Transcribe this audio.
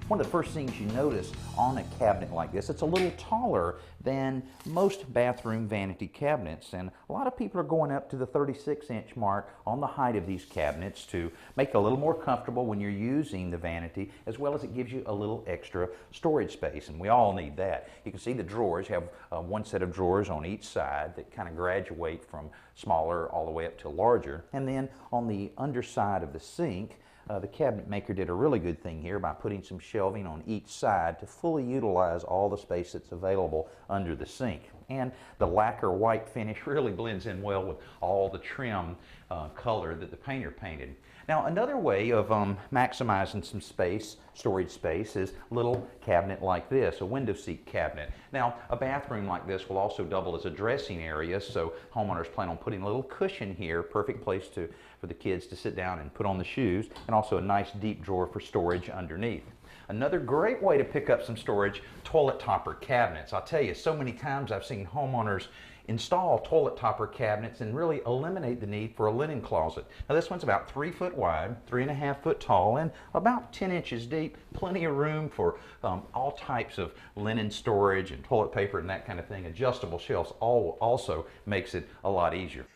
One of the first things you notice on a cabinet like this, it's a little taller than most bathroom vanity cabinets, and a lot of people are going up to the 36-inch mark on the height of these cabinets to make it a little more comfortable when you're using the vanity, as well as it gives you a little extra storage space, and we all need that. You can see the drawers. You have one set of drawers on each side that kind of graduate from smaller all the way up to larger, and then on the underside of the sink, the cabinet maker did a really good thing here by putting some shelving on each side to fully utilize all the space that's available under the sink. And the lacquer white finish really blends in well with all the trim color that the painter painted. Now, another way of maximizing some space, storage space, is a little cabinet like this, a window seat cabinet. Now, a bathroom like this will also double as a dressing area, so homeowners plan on putting a little cushion here, perfect place for the kids to sit down and put on the shoes, and also a nice deep drawer for storage underneath. Another great way to pick up some storage, toilet topper cabinets. I'll tell you, so many times I've seen homeowners install toilet topper cabinets and really eliminate the need for a linen closet. Now, this one's about 3 foot wide, 3.5 foot tall, and about 10 inches deep. Plenty of room for all types of linen storage and toilet paper and that kind of thing. Adjustable shelves also makes it a lot easier.